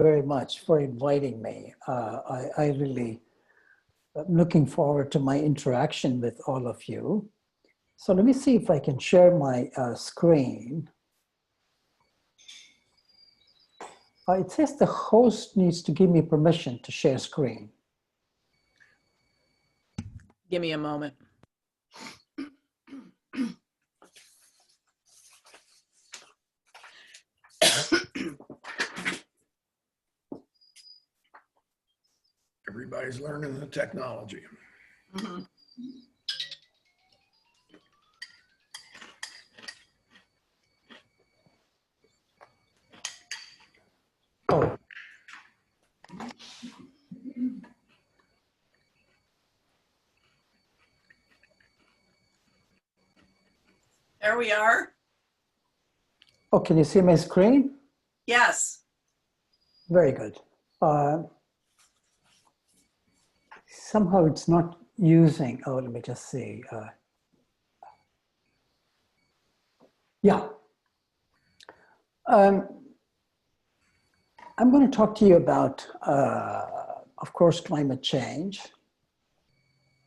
very much for inviting me. I really am looking forward to my interaction with all of you. So let me see if I can share my screen. It says the host needs to give me permission to share screen. Give me a moment. Everybody's learning the technology. Mm-hmm. Oh. There we are. Oh, can you see my screen? Yes. Very good. Somehow it's not using, oh, let me just see. Yeah. I'm going to talk to you about, of course, climate change,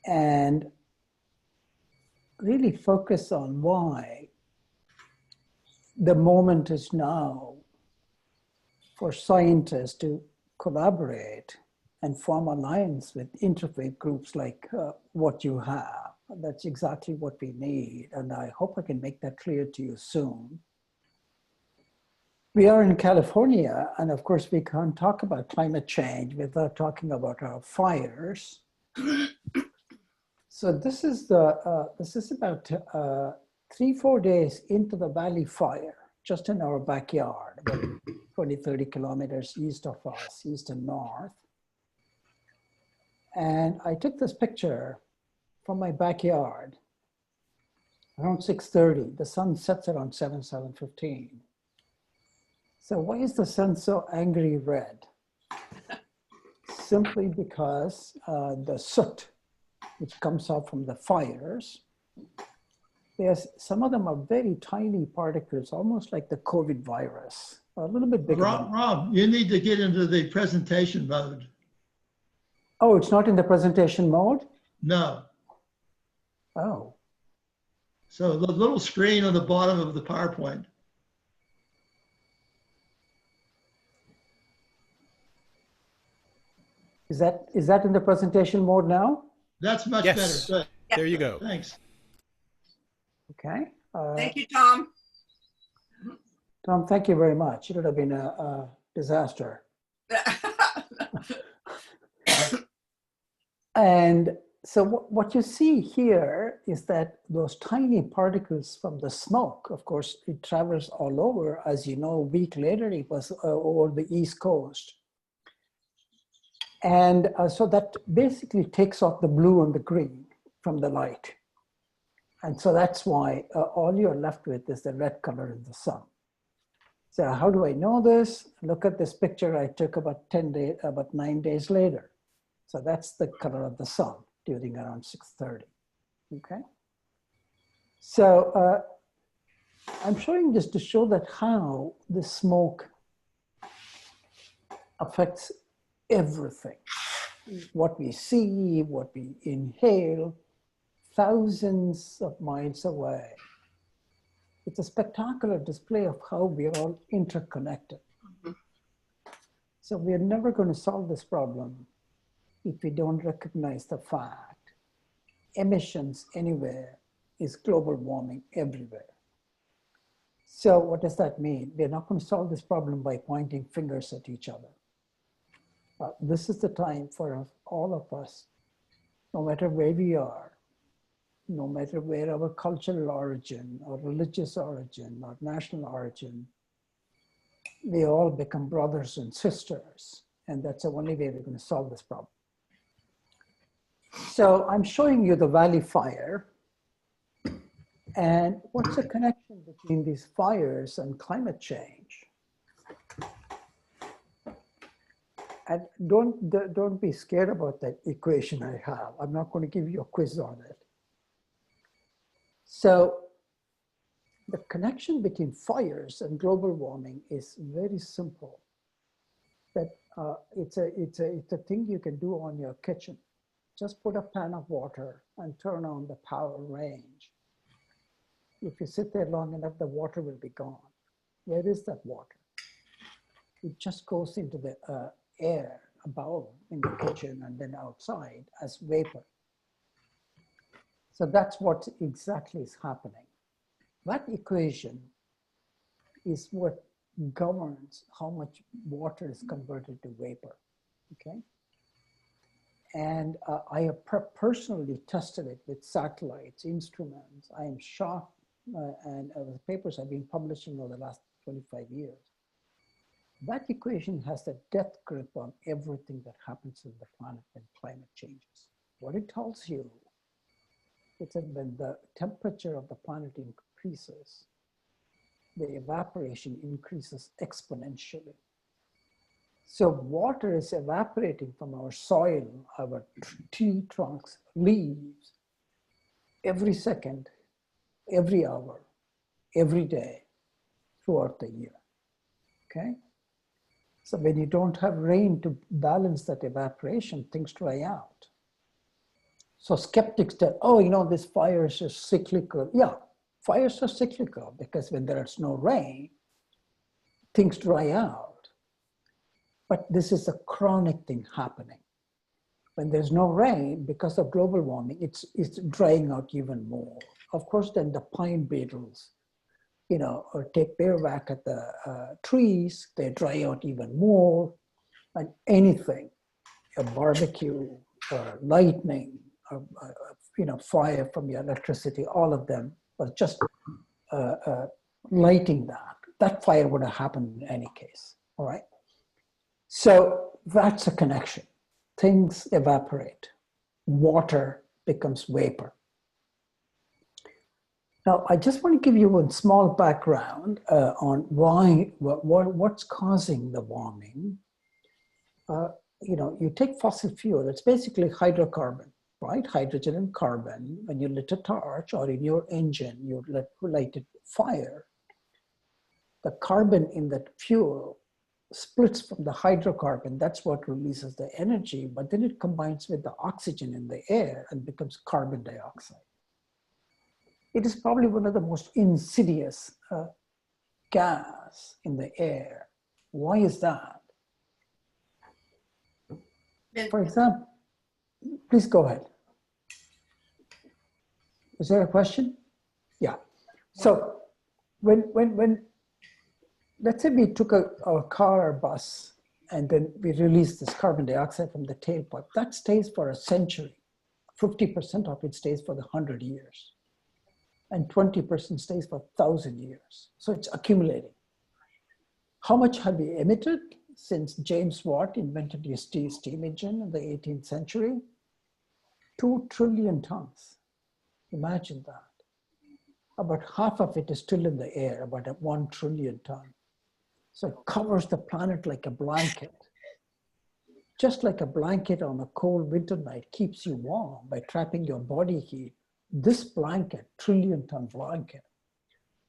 and really focus on why the moment is now for scientists to collaborate and form alliance with interfaith groups like what you have. That's exactly what we need, and I hope I can make that clear to you soon. We are in California, and of course we can't talk about climate change without talking about our fires. So this is about 3-4 days into the Valley Fire, just in our backyard, about 20-30 kilometers east of us, east and north. And I took this picture from my backyard around 6:30. The sun sets around 7:15. So why is the sun so angry red? Simply because the soot, which comes out from the fires, some of them are very tiny particles, almost like the COVID virus, a little bit bigger. Rob, you need to get into the presentation mode. Oh, it's not in the presentation mode? No. Oh. So the little screen on the bottom of the PowerPoint. Is that in the presentation mode now? That's much Yes. better. Good. There you go. Thanks. Okay. Thank you, Tom. Tom, thank you very much. It would have been a disaster. And so what you see here is that those tiny particles from the smoke, of course, it travels all over. As you know, a week later, it was over the East Coast. And so that basically takes off the blue and the green from the light. And so that's why all you're left with is the red color in the sun. So how do I know this? Look at this picture I took about 9 days later. So that's the color of the sun during around 6:30, okay? So I'm showing this to show that how the smoke affects everything. What we see, what we inhale, thousands of miles away. It's a spectacular display of how we are all interconnected. Mm-hmm. So we are never going to solve this problem if we don't recognize the fact emissions anywhere is global warming everywhere. So what does that mean? We're not going to solve this problem by pointing fingers at each other. This is the time for all of us, no matter where we are, no matter where our cultural origin or religious origin or national origin, we all become brothers and sisters. And that's the only way we're going to solve this problem. So I'm showing you the Valley Fire. And what's the connection between these fires and climate change? And don't be scared about that equation I have. I'm not going to give you a quiz on it. So the connection between fires and global warming is very simple. that it's a thing you can do on your kitchen. Just put a pan of water and turn on the power range. If you sit there long enough, the water will be gone. Where is that water? It just goes into the air above in the kitchen and then outside as vapor. So that's what exactly is happening. That equation is what governs how much water is converted to vapor, okay? And I have personally tested it with satellites, instruments. I am shocked, and the papers I've been publishing over the last 25 years. That equation has a death grip on everything that happens in the planet when climate changes. What it tells you is that when the temperature of the planet increases, the evaporation increases exponentially. So water is evaporating from our soil, our tree trunks, leaves, every second, every hour, every day, throughout the year, okay? So when you don't have rain to balance that evaporation, things dry out. So skeptics say, oh, you know, this fire is just cyclical. Yeah, fires are cyclical because when there's no rain, things dry out. But this is a chronic thing happening. When there's no rain, because of global warming, it's drying out even more. Of course, then the pine beetles, you know, or take their whack at the trees, they dry out even more. And anything, a barbecue, or lightning, or, you know, fire from your electricity, all of them was just lighting that. That fire would have happened in any case, all right? So that's a connection. Things evaporate. Water becomes vapor. Now, I just want to give you a small background on what's causing the warming. You know, you take fossil fuel, it's basically hydrocarbon, right? Hydrogen and carbon. When you lit a torch or in your engine, you lighted fire. The carbon in that fuel splits from the hydrocarbon. That's what releases the energy, but then it combines with the oxygen in the air and becomes carbon dioxide. It is probably one of the most insidious gas in the air. Why is that? For example, please go ahead. Is there a question? Yeah. So when let's say we took a car or bus and then we release this carbon dioxide from the tailpipe, that stays for a century. 50% of it stays for the 100 years. And 20% stays for 1,000 years. So it's accumulating. How much have we emitted since James Watt invented the steam engine in the 18th century? 2 trillion tons. Imagine that. About half of it is still in the air, about 1 trillion ton. So it covers the planet like a blanket. Just like a blanket on a cold winter night keeps you warm by trapping your body heat, this blanket, trillion-ton blanket,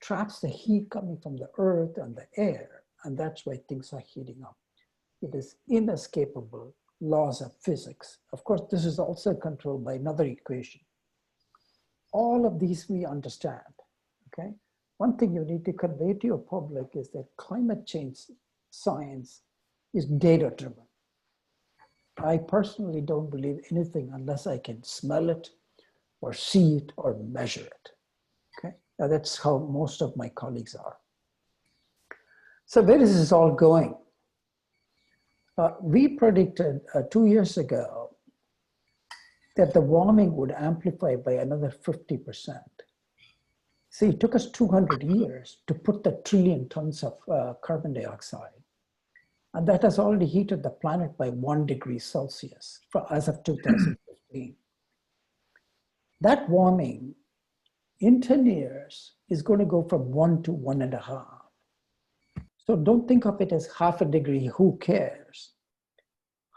traps the heat coming from the earth and the air, and that's why things are heating up. It is inescapable laws of physics. Of course, this is also controlled by another equation. All of these we understand, okay? One thing you need to convey to your public is that climate change science is data-driven. I personally don't believe anything unless I can smell it or see it or measure it, okay? Now that's how most of my colleagues are. So where is this all going? We predicted 2 years ago that the warming would amplify by another 50%. See, it took us 200 years to put the trillion tons of carbon dioxide. And that has already heated the planet by 1 degree Celsius as of 2015. That warming in 10 years is going to go from 1 to 1.5. So don't think of it as half a degree, who cares?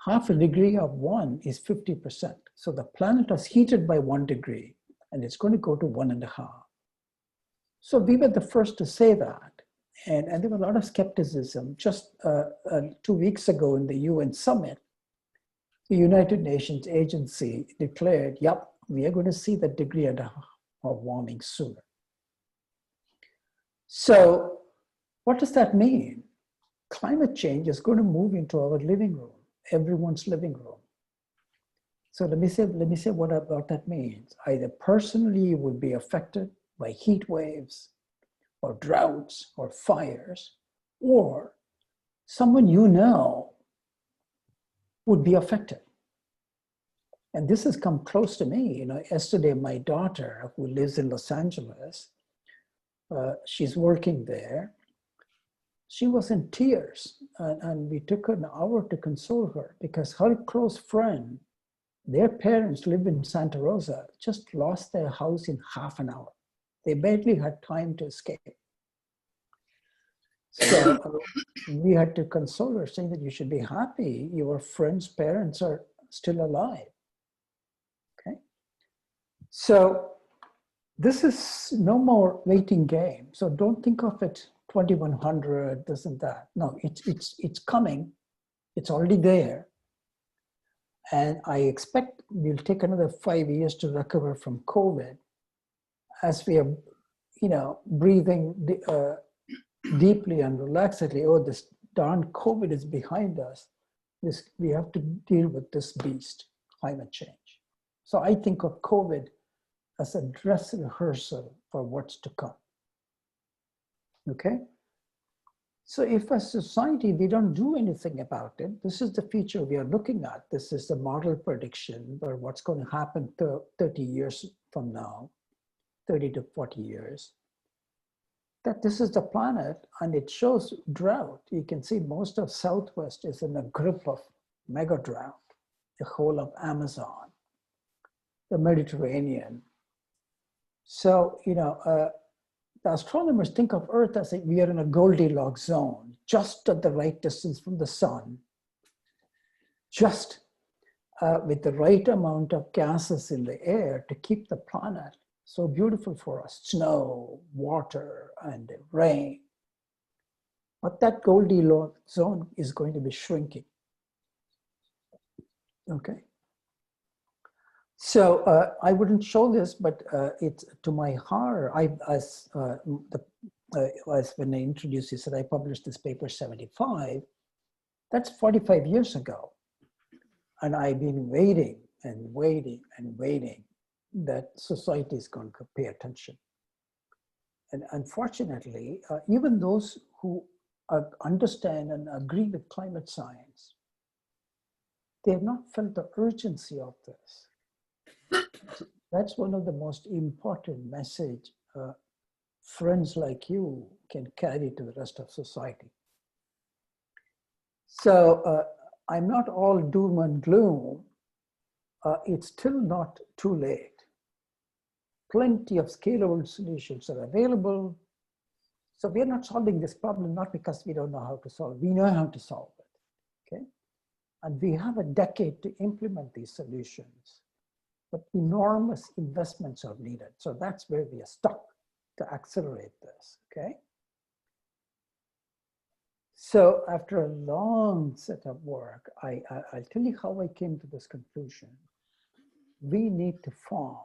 Half a degree of 1 is 50%. So the planet was heated by 1 degree and it's going to go to 1.5. So we were the first to say that. And there was a lot of skepticism. Just 2 weeks ago in the UN summit, the United Nations agency declared, yep, we are going to see the degree of warming sooner. So what does that mean? Climate change is going to move into our living room, everyone's living room. So let me say what that means. Either personally you will be affected by heat waves or droughts or fires, or someone you know would be affected. And this has come close to me. Yesterday, my daughter, who lives in Los Angeles, she's working there. She was in tears, and we took an hour to console her because her close friend, their parents live in Santa Rosa, just lost their house in half an hour. They barely had time to escape. So we had to console her, saying that you should be happy. Your friend's parents are still alive. Okay. So this is no more waiting game. So don't think of it 2100, this and that. No, it's coming. It's already there. And I expect we'll take another 5 years to recover from COVID as we are, breathing deeply and relaxedly. Oh, this darn COVID is behind us. We have to deal with this beast, climate change. So I think of COVID as a dress rehearsal for what's to come. Okay? So if as a society, we don't do anything about it, this is the future we are looking at. This is the model prediction for what's going to happen 30 years from now, 30 to 40 years. That this is the planet, and it shows drought. You can see most of Southwest is in a grip of mega drought, the whole of Amazon, the Mediterranean. So, the astronomers think of Earth as we are in a Goldilocks zone, just at the right distance from the sun, just with the right amount of gases in the air to keep the planet so beautiful for us, snow, water, and rain. But that Goldilocks zone is going to be shrinking. Okay. So I wouldn't show this, but it's to my horror. When I introduced this, I published this paper 75. That's 45 years ago. And I've been waiting and waiting and waiting that society is going to pay attention. And unfortunately, even those who understand and agree with climate science, they have not felt the urgency of this. That's one of the most important message friends like you can carry to the rest of society. So I'm not all doom and gloom. It's still not too late. Plenty of scalable solutions are available. So we're not solving this problem, not because we don't know how to solve it. We know how to solve it, okay? And we have a decade to implement these solutions. But enormous investments are needed. So that's where we are stuck to accelerate this, okay? So after a long set of work, I'll tell you how I came to this conclusion. We need to form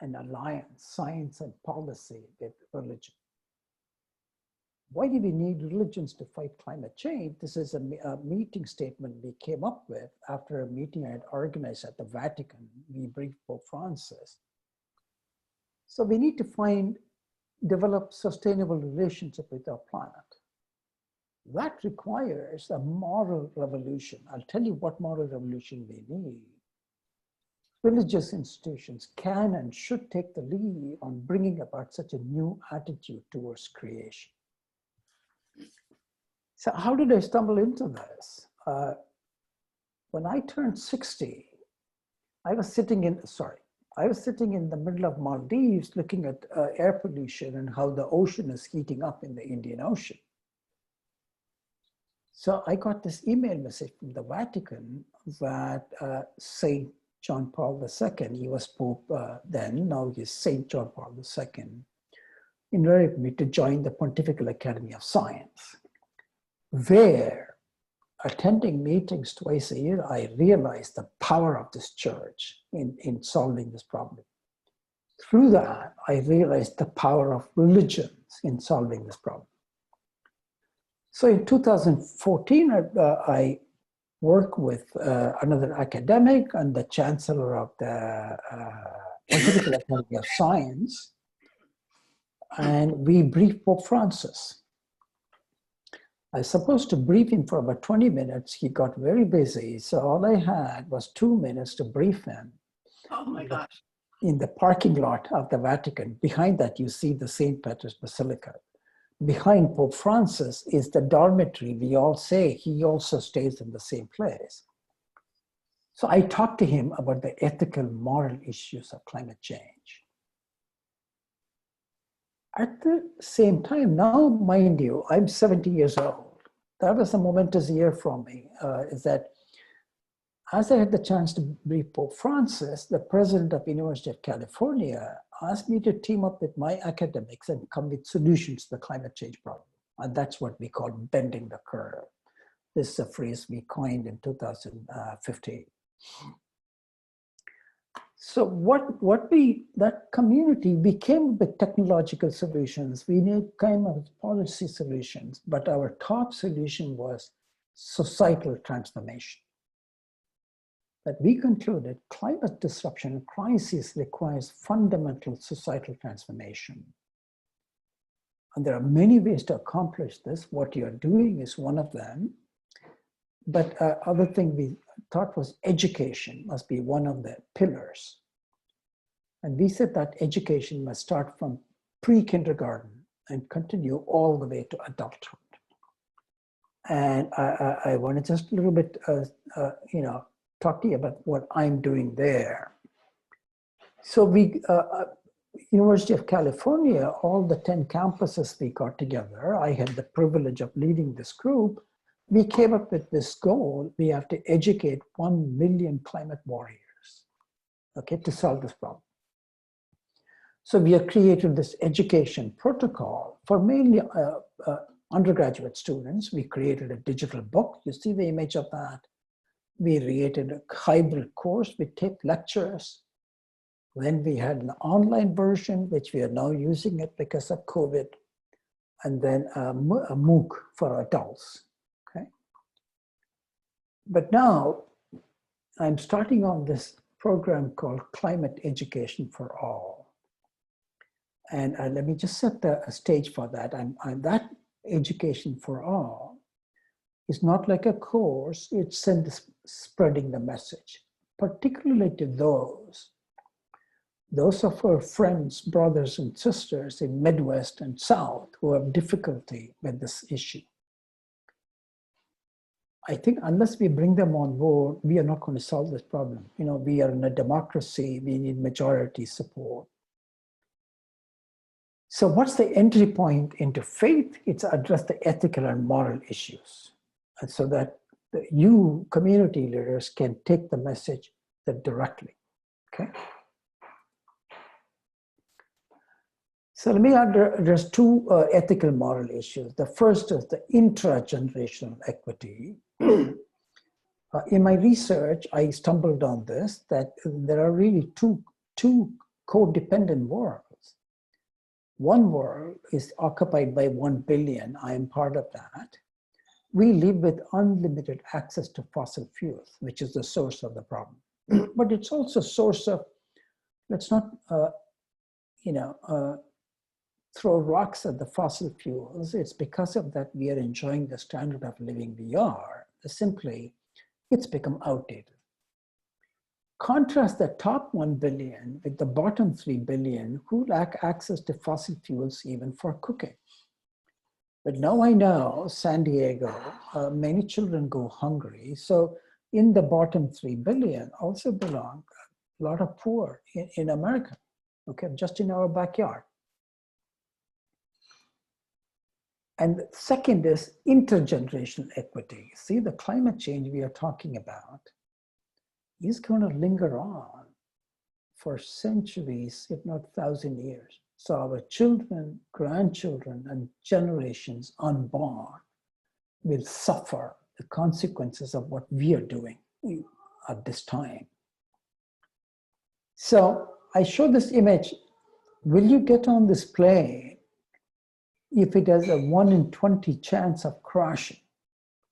an alliance, science and policy with religion. Why do we need religions to fight climate change? This is a meeting statement we came up with after a meeting I had organized at the Vatican. We briefed Pope Francis. So we need to develop sustainable relationship with our planet. That requires a moral revolution. I'll tell you what moral revolution we need. Religious institutions can and should take the lead on bringing about such a new attitude towards creation. So how did I stumble into this? When I turned 60, I was sitting in the middle of Maldives looking at air pollution and how the ocean is heating up in the Indian Ocean. So I got this email message from the Vatican that St. John Paul II, he was Pope then, now he's St. John Paul II, invited me to join the Pontifical Academy of Science, where attending meetings twice a year, I realized the power of this church in solving this problem. Through that, I realized the power of religions in solving this problem. So in 2014, I worked with another academic and the chancellor of the Pontifical Academy of Science, and we briefed Pope Francis. I was supposed to brief him for about 20 minutes. He got very busy, so all I had was 2 minutes to brief him. Oh my gosh. In the parking lot of the Vatican. Behind that, you see the St. Peter's Basilica. Behind Pope Francis is the dormitory. We all say he also stays in the same place. So I talked to him about the ethical, moral issues of climate change. At the same time, now, mind you, I'm 70 years old. That was a momentous year for me, is that as I had the chance to brief Pope Francis, the president of University of California asked me to team up with my academics and come with solutions to the climate change problem. And that's what we call bending the curve. This is a phrase we coined in 2015. So that community became with technological solutions. We need kind of policy solutions, but our top solution was societal transformation. That we concluded climate disruption and crisis requires fundamental societal transformation. And there are many ways to accomplish this. What you're doing is one of them. But other thing we thought was education must be one of the pillars. And we said that education must start from pre-kindergarten and continue all the way to adulthood. And I want to just a little bit, talk to you about what I'm doing there. So we, University of California, all the 10 campuses we got together, I had the privilege of leading this group. We came up with this goal. We have to educate 1 million climate warriors, okay, to solve this problem. So we have created this education protocol for mainly undergraduate students. We created a digital book. You see the image of that. We created a hybrid course with taped lectures. Then we had an online version, which we are now using it because of COVID. And then a MOOC for adults, okay? But now I'm starting on this program called Climate Education for All. And let me just set the stage for that. That Education for All is not like a course, it's spreading the message, particularly to those of our friends, brothers and sisters in Midwest and South who have difficulty with this issue. I think unless we bring them on board, we are not going to solve this problem. You know, we are in a democracy, we need majority support. So what's the entry point into faith? It's address the ethical and moral issues. And so that you community leaders can take the message directly, okay? So let me address two ethical moral issues. The first is the intergenerational equity. In my research, I stumbled on this, that there are really two codependent worlds. One world is occupied by 1 billion. I am part of that. We live with unlimited access to fossil fuels, which is the source of the problem. But it's also a source of, let's not, throw rocks at the fossil fuels. It's because of that we are enjoying the standard of living we are. Simply, it's become outdated. Contrast the top 1 billion with the bottom 3 billion who lack access to fossil fuels even for cooking. But now I know San Diego, many children go hungry. So in the bottom 3 billion also belong a lot of poor in America, okay, just in our backyard. And second is intergenerational equity. See, the climate change we are talking about is going to linger on for centuries, if not 1,000 years. So our children, grandchildren, and generations unborn will suffer the consequences of what we are doing at this time. So I show this image. Will you get on this plane if it has a 1 in 20 chance of crashing?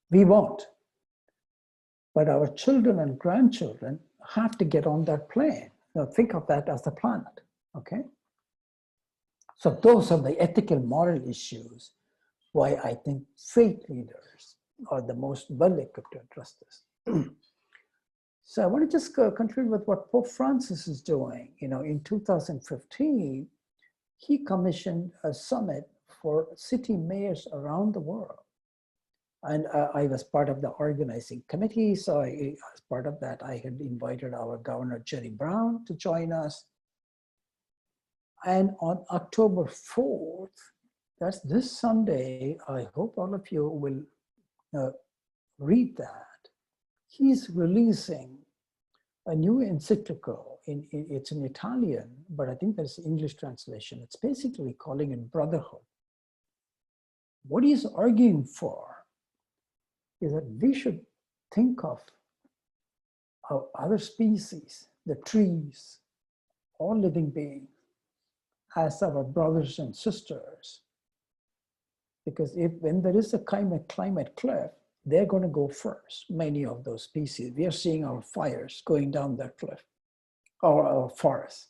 We won't. But our children and grandchildren have to get on that plane. Now think of that as the planet, okay? So those are the ethical, moral issues why I think faith leaders are the most well-equipped to address this. So I want to just conclude with what Pope Francis is doing. You know, in 2015, he commissioned a summit for city mayors around the world. And I was part of the organizing committee. So as part of that, I had invited our Governor Jerry Brown to join us. And on October 4th, that's this Sunday, I hope all of you will read that. He's releasing a new encyclical. It's in Italian, but I think there's an English translation. It's basically calling it brotherhood. What he's arguing for is that we should think of our other species, the trees, all living beings, as our brothers and sisters. Because when there is a climate cliff, they're going to go first, many of those species. We are seeing our fires going down that cliff, or our forests.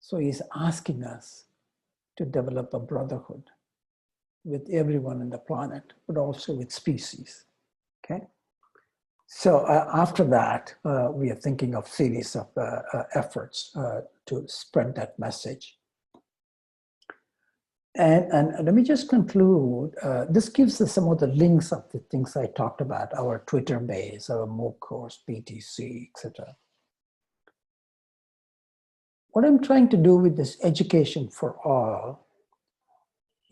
So he's asking us to develop a brotherhood with everyone on the planet, but also with species, okay? So after that, we are thinking of series of efforts to spread that message. And let me just conclude. This gives us some of the links of the things I talked about, our Twitter base, our MOOC course, PTC, etc. What I'm trying to do with this education for all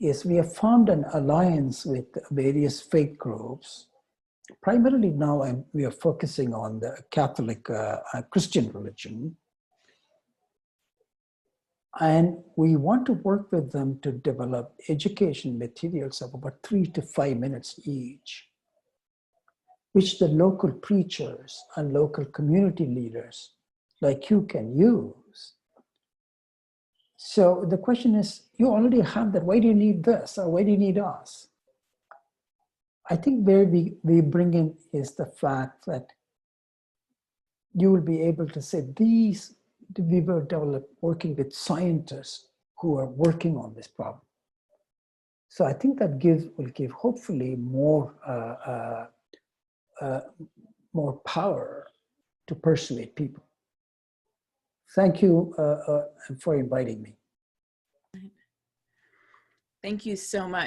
is we have formed an alliance with various faith groups. Primarily now we are focusing on the Catholic Christian religion. And we want to work with them to develop education materials of about 3 to 5 minutes each, which the local preachers and local community leaders like you can use. So the question is, you already have that. Why do you need this? Or why do you need us? I think where we bring in is the fact that you will be able to say these we were developed working with scientists who are working on this problem. So I think that will give hopefully more power to persuade people. Thank you for inviting me. Thank you so much.